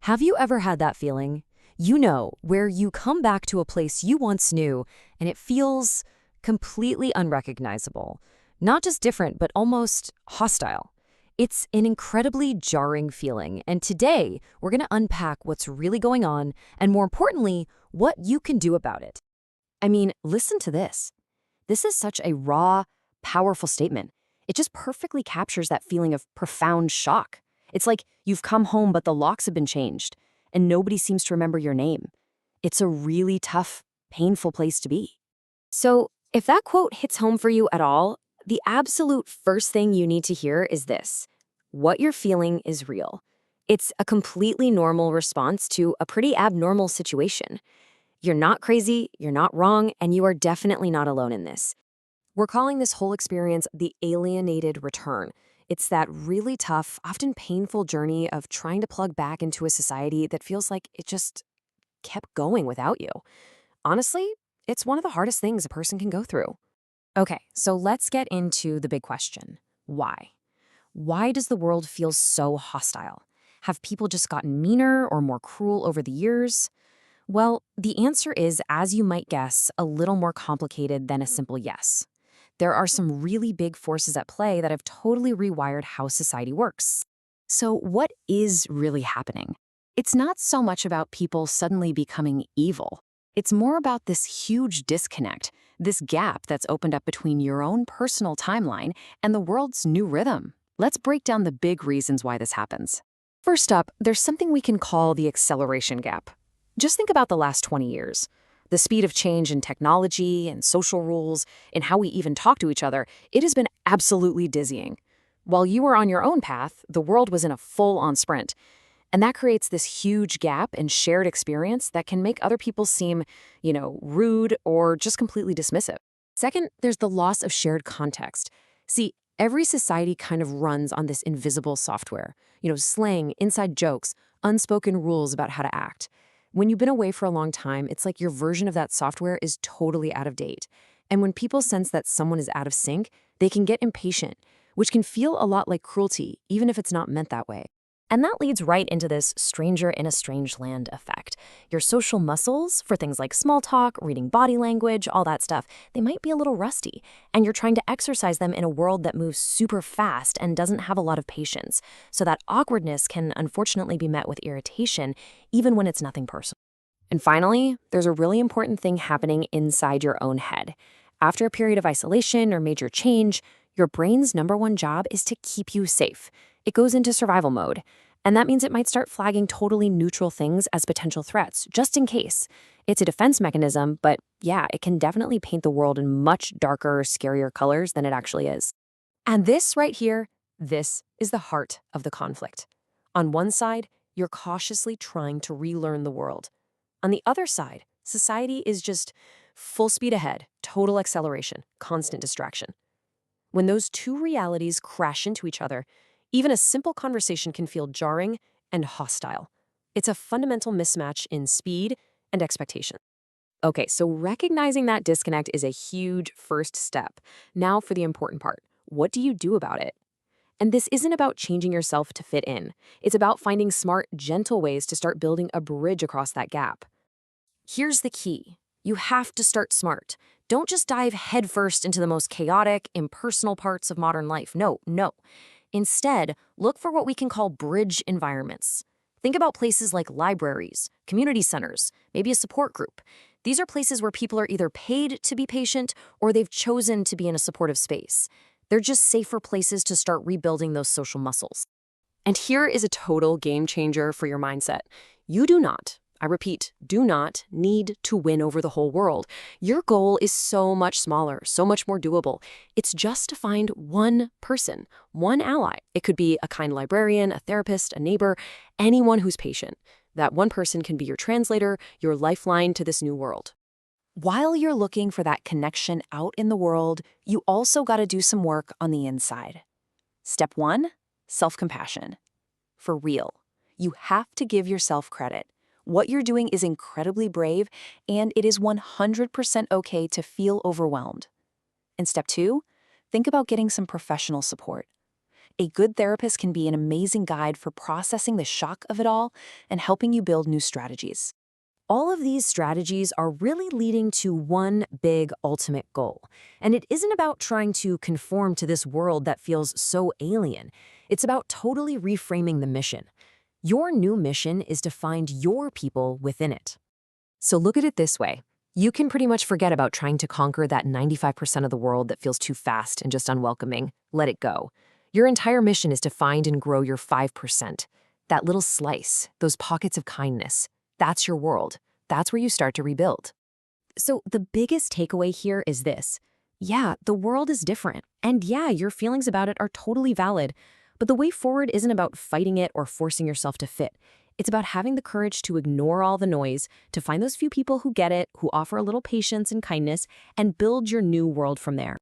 Have you ever had that feeling? Where you come back to a place you once knew and it feels completely unrecognizable. Not just different, but almost hostile. It's an incredibly jarring feeling, and today we're going to unpack what's really going on and, more importantly, what you can do about it. I mean, listen to this. This is such a raw, powerful statement. It just perfectly captures that feeling of profound shock. It's like you've come home, but the locks have been changed, and nobody seems to remember your name. It's a really tough, painful place to be. So, if that quote hits home for you at all, the absolute first thing you need to hear is this. What you're feeling is real. It's a completely normal response to a pretty abnormal situation. You're not crazy, you're not wrong, and you are definitely not alone in this. We're calling this whole experience the alienated return. It's that really tough, often painful journey of trying to plug back into a society that feels like it just kept going without you. Honestly, it's one of the hardest things a person can go through. Okay, so let's get into the big question. Why? Why does the world feel so hostile? Have people just gotten meaner or more cruel over the years? Well, the answer is, as you might guess, a little more complicated than a simple yes. There are some really big forces at play that have totally rewired how society works. So what is really happening? It's not so much about people suddenly becoming evil. It's more about this huge disconnect, this gap that's opened up between your own personal timeline and the world's new rhythm. Let's break down the big reasons why this happens. First up, there's something we can call the acceleration gap. Just think about the last 20 years. The speed of change in technology and social rules, in how we even talk to each other, it has been absolutely dizzying. While you were on your own path, the world was in a full-on sprint. And that creates this huge gap in shared experience that can make other people seem, rude or just completely dismissive. Second, there's the loss of shared context. See, every society kind of runs on this invisible software. Slang, inside jokes, unspoken rules about how to act. When you've been away for a long time, it's like your version of that software is totally out of date. And when people sense that someone is out of sync, they can get impatient, which can feel a lot like cruelty, even if it's not meant that way. And that leads right into this stranger in a strange land effect. Your social muscles, for things like small talk, reading body language, all that stuff, they might be a little rusty, and you're trying to exercise them in a world that moves super fast and doesn't have a lot of patience. So that awkwardness can unfortunately be met with irritation, even when it's nothing personal. And finally, there's a really important thing happening inside your own head. After a period of isolation or major change, your brain's number one job is to keep you safe. It goes into survival mode, and that means it might start flagging totally neutral things as potential threats, just in case. It's a defense mechanism, but yeah, it can definitely paint the world in much darker, scarier colors than it actually is. And this right here, this is the heart of the conflict. On one side, you're cautiously trying to relearn the world. On the other side, society is just full speed ahead, total acceleration, constant distraction. When those two realities crash into each other, even a simple conversation can feel jarring and hostile. It's a fundamental mismatch in speed and expectation. Okay, so recognizing that disconnect is a huge first step. Now for the important part. What do you do about it? And this isn't about changing yourself to fit in. It's about finding smart, gentle ways to start building a bridge across that gap. Here's the key. You have to start smart. Don't just dive headfirst into the most chaotic, impersonal parts of modern life. No. Instead, look for what we can call bridge environments. Think about places like libraries, community centers, maybe a support group. These are places where people are either paid to be patient or they've chosen to be in a supportive space. They're just safer places to start rebuilding those social muscles. And here is a total game changer for your mindset. You do not, I repeat, do not need to win over the whole world. Your goal is so much smaller, so much more doable. It's just to find one person, one ally. It could be a kind librarian, a therapist, a neighbor, anyone who's patient. That one person can be your translator, your lifeline to this new world. While you're looking for that connection out in the world, you also got to do some work on the inside. Step 1, self-compassion. For real, you have to give yourself credit. What you're doing is incredibly brave, and it is 100% okay to feel overwhelmed. And step 2, think about getting some professional support. A good therapist can be an amazing guide for processing the shock of it all and helping you build new strategies. All of these strategies are really leading to one big ultimate goal. And it isn't about trying to conform to this world that feels so alien. It's about totally reframing the mission. Your new mission is to find your people within it. So look at it this way. You can pretty much forget about trying to conquer that 95% of the world that feels too fast and just unwelcoming. Let it go. Your entire mission is to find and grow your 5%. That little slice, those pockets of kindness. That's your world. That's where you start to rebuild. So the biggest takeaway here is this. Yeah, the world is different. And yeah, your feelings about it are totally valid. But the way forward isn't about fighting it or forcing yourself to fit. It's about having the courage to ignore all the noise, to find those few people who get it, who offer a little patience and kindness, and build your new world from there.